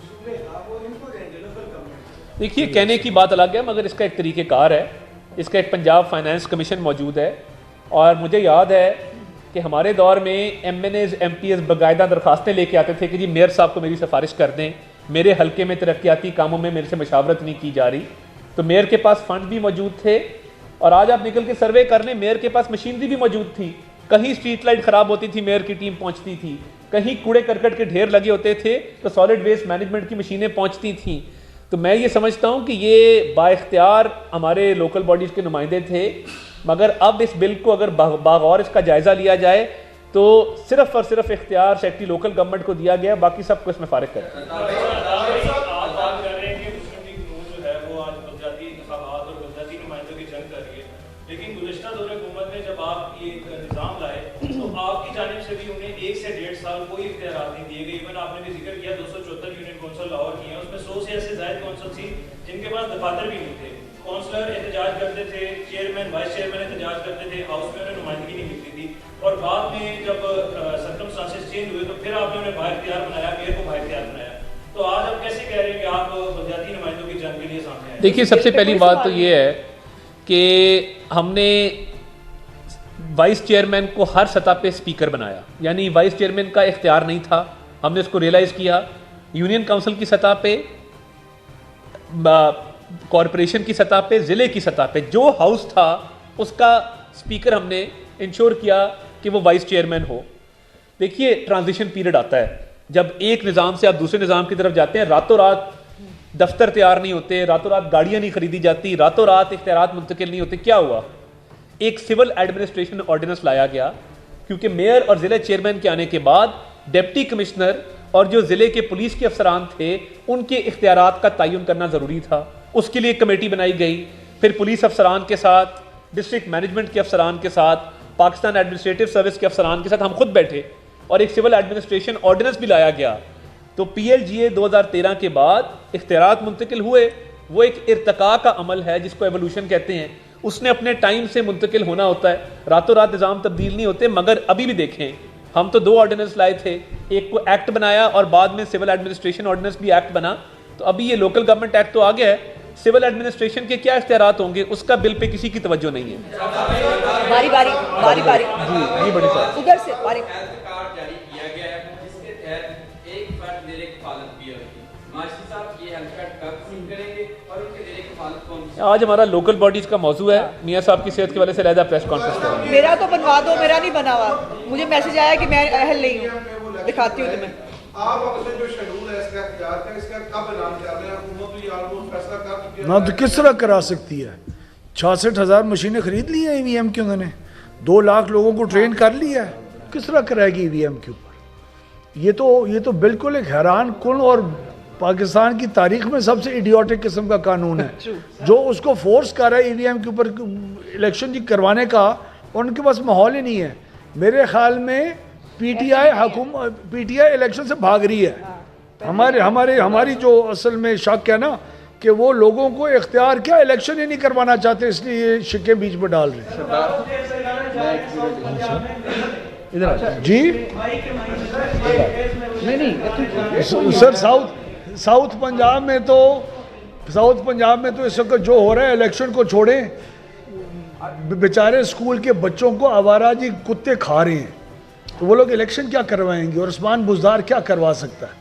सूबे का वो इनको देंगे, लोकल गवर्नमेंट। देखिए, कहने की बात अलग है मगर इसका एक तरीक़ेकार है, इसका एक पंजाब फाइनेंस कमीशन मौजूद है। और मुझे याद है कि हमारे दौर में MNAs MPs बाकायदा दरखास्तें लेके आते थे कि जी मेयर साहब को मेरी सिफारिश कर दें, मेरे हलके में तरक्याती कामों में मेरे से मशावरत नहीं की जा रही। तो मेयर के पास फंड भी मौजूद थे और आज आप निकल के सर्वे कर लें, मेयर के पास मशीनरी भी मौजूद थी। कहीं स्ट्रीट लाइट ख़राब होती थी, मेयर की टीम पहुँचती थी, कहीं कूड़े करकट के ढेर लगे होते थे तो सॉलिड वेस्ट मैनेजमेंट की मशीनें पहुँचती थीं। तो मैं ये समझता हूँ कि ये बाइख्तियार हमारे लोकल बॉडीज़ के नुमाइंदे थे, मगर अब इस बिल को अगर बागौर इसका जायज़ा लिया जाए तो सिर्फ और सिर्फ इख्तियार सेक्रेटरी लोकल गवर्नमेंट को दिया गया, बाकी सबको इसमें फारिग कर दिया। आप बात कर रहे हैं कि मुस्लिम लीग नून जो है वो आज बलदियाती इंतखाबात और बलदियाती नुमाइंदों की जंग कर रही है, लेकिन गुज़श्ता दौर हुकूमत में जब आप ये निज़ाम लाए तो आपकी जानिब से भी उन्हें 1 से 1.5 साल कोई इख्तियार नहीं दिए गए। इवन आपने भी जिक्र किया 274 यूनियन कौंसल लाहौर की हैं, उसमें 100 से ऐसे ज़ायद कौंसल थी जिनके पास दफातर भी नहीं थे। काउंसलर एहतजाज करते थे, चेयरमैन वाइस चेयरमैन एहतजाज करते थे, हाउस में उन्हें नुमाइंदगी नहीं मिलती थी। और बाद में जब सर्कमस्टांसेस चेंज हुए तो फिर आपने उन्हें बाइख्तियार बनाया, मेयर को बाइख्तियार बनाया। तो आज आप कैसे कह रहे हैं कि आप बलदियाती नुमाइंदों की जंग के लिए सामने आए? देखिए, सबसे पहली बात तो ये है कि हमने वाइस चेयरमैन को हर सतह पे स्पीकर बनाया, यानी वाइस चेयरमैन का इख्तियार नहीं था, हमने इसको रियलाइज़ किया। यूनियन काउंसिल की सतह पे, कॉरपोरेशन की सतह पे, ज़िले की सतह पे जो हाउस था उसका स्पीकर हमने इंश्योर किया कि वो वाइस चेयरमैन हो। देखिए, ट्रांजिशन पीरियड आता है, जब एक निज़ाम से आप दूसरे निज़ाम की तरफ जाते हैं, रातों रात दफ्तर तैयार नहीं होते, रातों रात गाड़ियाँ नहीं खरीदी जाती, रातों रात इख्तियारात मुंतकिल नहीं होते। क्या हुआ? एक सिविल एडमिनिस्ट्रेशन ऑर्डिनेंस लाया गया, क्योंकि मेयर और ज़िले चेयरमैन के आने के बाद डिप्टी कमिश्नर और जो ज़िले के पुलिस के अफसरान थे उनके इख्तियारात का तयन करना ज़रूरी था। उसके लिए एक कमेटी बनाई गई, फिर पुलिस अफसरान के साथ, डिस्ट्रिक्ट मैनेजमेंट के अफसरान के साथ, पाकिस्तान एडमिनिस्ट्रेटिव सर्विस के अफसरान के साथ हम खुद बैठे और एक सिविल एडमिनिस्ट्रेशन ऑर्डिनेंस भी लाया गया। तो PLGA 2013 के बाद इख्तियारात मुंतकिल हुए। वो एक इर्तका का अमल है जिसको एवोल्यूशन कहते हैं, उसने अपने टाइम से मुंतकिल होना होता है, रातों रात निज़ाम तब्दील नहीं होते। मगर अभी भी देखें, हम तो 2 ऑर्डिनेंस लाए थे, एक को एक्ट बनाया और बाद में सिविल एडमिनिस्ट्रेशन ऑर्डिनेंस भी एक्ट बना। तो अभी ये लोकल गवर्नमेंट एक्ट तो आ गया है, सिविल एडमिनिस्ट्रेशन के क्या इख्तियारात होंगे उसका बिल पे किसी की तवज्जो नहीं है। बारी बारी जी बड़ी साहब, उधर से बारी। हेल्थ कार्ड जारी किया गया है जिसके तहत एक फर्द देने की पालन भी होगी। माशी साहब ये हेल्थ कार्ड कब शुरू करेंगे और उनके देने की पालन कौन सी? आज हमारा लोकल बॉडीज़ का मौजू है, मियाँ साहब की सेहत के वजह से अलहदा प्रेस कॉन्फ्रेंस करेंगे। मेरा तो बनवा दो, मेरा नहीं बना हुआ, मुझे मैसेज आया कि मैं अहल नहीं हूँ, दिखाती हूँ तुम्हें। आप अपने जो शेड्यूल है इसका इख्तियार का, इसका कब ऐलान कर रहे हैं? हुकूमत तो ये ऑलमोस्ट फैसला कर चुकी है ना, तो किस तरह करा सकती है? 66,000 मशीनें खरीद ली हैं EVM की, उन्होंने 2 लाख लोगों को ट्रेन कर लिया है, किस तरह कराएगी EVM के ऊपर? ये तो बिल्कुल एक हैरान कुन और पाकिस्तान की तारीख में सबसे इडियोटिक किस्म का कानून है, जो उसको फोर्स कर रहा है EVM के ऊपर इलेक्शन जी करवाने का, और उनके पास माहौल ही नहीं है। मेरे ख्याल में PTI इलेक्शन से भाग रही है। हमारी जो असल में शक है ना कि वो लोगों को इख्तियार क्या इलेक्शन ही नहीं करवाना चाहते, इसलिए ये शिक्के बीच में डाल रहे हैं। जी नहीं सर, साउथ पंजाब में तो इस वक्त जो हो रहा है, इलेक्शन को छोड़ें, बेचारे स्कूल के बच्चों को आवारा जी कुत्ते खा रहे हैं, तो वो लोग इलेक्शन क्या करवाएंगे? और उस्मान बुज़दार क्या करवा सकता है?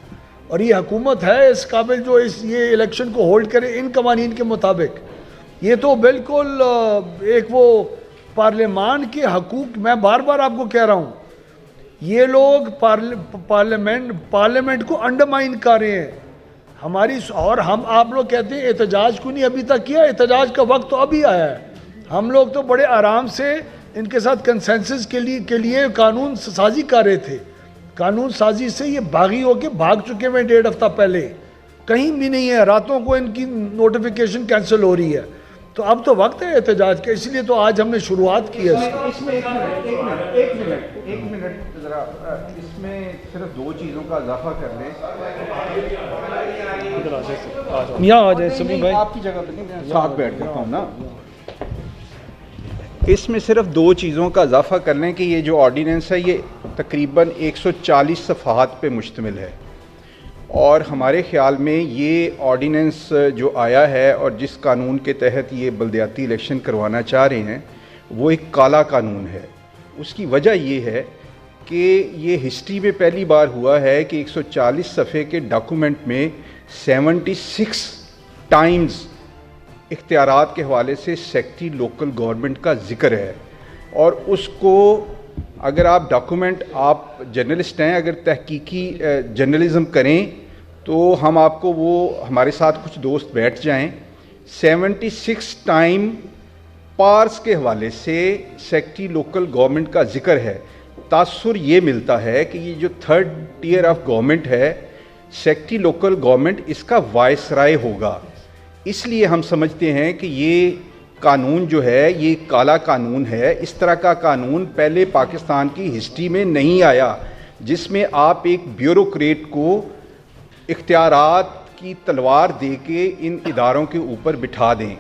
और ये हुकूमत है इस काबिल जो ये इलेक्शन को होल्ड करे इन कवानीन के मुताबिक? ये तो बिल्कुल एक वो पार्लियामान के हकूक़, मैं बार बार आपको कह रहा हूँ, ये लोग पार्लियामेंट को अंडरमाइन कर रहे हैं हमारी। और आप लोग कहते हैं एहतजाज क्यों नहीं अभी तक किया? एहतजाज का वक्त तो अभी आया है। हम लोग तो बड़े आराम से इनके साथ कंसेंसस के लिए कानून साजी कर रहे थे, कानून साजी से ये बागी होके भाग चुके हैं 1.5 हफ्ता पहले, कहीं भी नहीं है, रातों को इनकी नोटिफिकेशन कैंसिल हो रही है। तो अब तो वक्त है एहतजाज का, इसलिए तो आज हमने शुरुआत की है इसकी। इसमें एक मिनट ज़रा, इसमें सिर्फ 2 चीज़ों का इजाफा कर लें। यहाँ आ जाए सभी भाई, आपकी जगह पे नहीं, साथ बैठ करता हूँ ना। इसमें सिर्फ 2 चीज़ों का इजाफा कर लें कि ये जो ऑर्डिनेंस है ये तकरीबन 140 सफ़हात पे मुश्तमिल है, और हमारे ख़्याल में ये ऑर्डिनेंस जो आया है और जिस कानून के तहत ये बलदियाती इलेक्शन करवाना चाह रहे हैं वो एक काला कानून है। उसकी वजह ये है कि ये हिस्ट्री में पहली बार हुआ है कि 140 सफ़े के डॉक्यूमेंट में 76 टाइम्स इख्तियारात के हवाले से सेक्रेटरी लोकल गवर्नमेंट का ज़िक्र है। और उसको अगर आप डॉक्यूमेंट, आप जर्नलिस्ट हैं, अगर तहकीकी जर्नलिज़म करें तो हम आपको वो, हमारे साथ कुछ दोस्त बैठ जाएं, 76 टाइम पार्स के हवाले से सेक्रेटरी लोकल गवर्नमेंट का ज़िक्र है। तासुर ये मिलता है कि ये जो 3rd टियर ऑफ गवर्नमेंट है, सेक्रेटरी लोकल गवर्नमेंट इसका वायसराय होगा। इसलिए हम समझते हैं कि ये कानून जो है ये काला कानून है। इस तरह का कानून पहले पाकिस्तान की हिस्ट्री में नहीं आया जिसमें आप एक ब्यूरोक्रेट को इख्तियारात की तलवार दे के इन इदारों के ऊपर बिठा दें।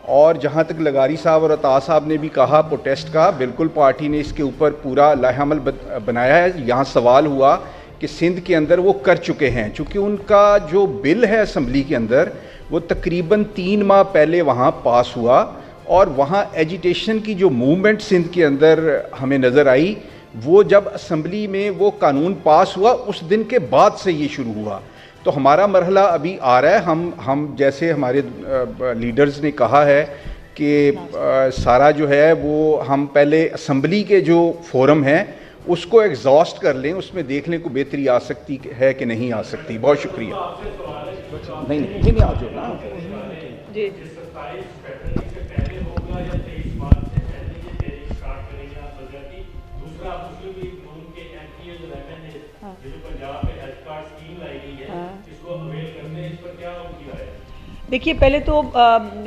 और जहाँ तक लगारी साहब और अता साहब ने भी कहा प्रोटेस्ट का, बिल्कुल पार्टी ने इसके ऊपर पूरा लाहेअमल बनाया है। यहाँ सवाल हुआ कि सिंध के अंदर वो कर चुके हैं, चूँकि उनका जो बिल है असम्बली के अंदर वो तकरीबन 3 माह पहले वहाँ पास हुआ, और वहाँ एजिटेशन की जो मूवमेंट सिंध के अंदर हमें नज़र आई वो जब असम्बली में वो कानून पास हुआ उस दिन के बाद से ये शुरू हुआ। तो हमारा मरहला अभी आ रहा है। हम जैसे हमारे लीडर्स ने कहा है कि सारा जो है वो हम पहले असम्बली के जो फोरम हैं उसको एग्जॉस्ट कर लें, उसमें देख लें को बेहतरी आ सकती है कि नहीं आ सकती। बहुत शुक्रिया। नहीं आ जाओ ना जी। देखिए, पहले तो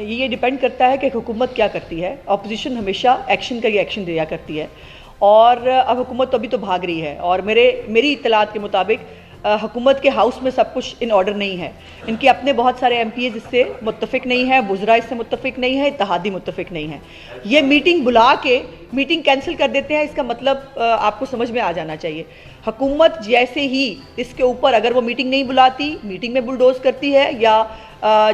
ये डिपेंड करता है कि हुकूमत क्या करती है। अपोजिशन हमेशा एक्शन का ही एक्शन दिया करती है, और अब हुकूमत तो अभी तो भाग रही है, और मेरी इत्तलात के मुताबिक हुकूमत के हाउस में सब कुछ इन ऑर्डर नहीं है। इनके अपने बहुत सारे MPs इससे मुत्तफिक नहीं है, वुज़रा इससे मुत्तफिक नहीं है, इत्तेहादी मुत्तफिक नहीं है। ये मीटिंग बुला के मीटिंग कैंसिल कर देते हैं, इसका मतलब आपको समझ में आ जाना चाहिए। हुकूमत जैसे ही इसके ऊपर अगर वो मीटिंग नहीं बुलाती, मीटिंग में बुलडोज करती है या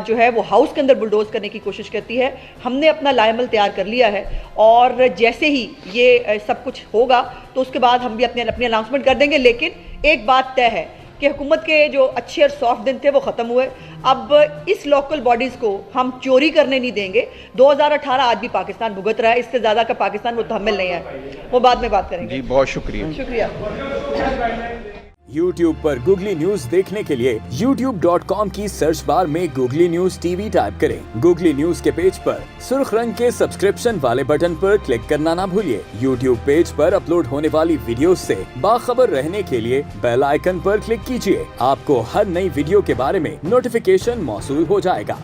जो है वो हाउस के अंदर बुलडोज करने की कोशिश करती है। हमने अपना लाएमल तैयार कर लिया है, और जैसे ही ये सब कुछ होगा तो उसके बाद हम भी अपनी अनाउंसमेंट कर देंगे। लेकिन एक बात तय है कि हुकूमत के जो अच्छे और सॉफ्ट दिन थे वो ख़त्म हुए। अब इस लोकल बॉडीज़ को हम चोरी करने नहीं देंगे। 2018 आज भी पाकिस्तान भुगत रहा है, इससे ज़्यादा का पाकिस्तान मुतहम्मिल नहीं है। वो बाद में बात करेंगे। जी, बहुत शुक्रिया। शुक्रिया। YouTube पर गूगली न्यूज देखने के लिए youtube.com की सर्च बार में गूगली न्यूज TV टाइप करें। गूगली न्यूज के पेज पर सुर्ख रंग के सब्सक्रिप्शन वाले बटन पर क्लिक करना ना भूलिए। YouTube पेज पर अपलोड होने वाली वीडियोस से बाखबर रहने के लिए बेल आइकन पर क्लिक कीजिए। आपको हर नई वीडियो के बारे में नोटिफिकेशन मौसूल हो जाएगा।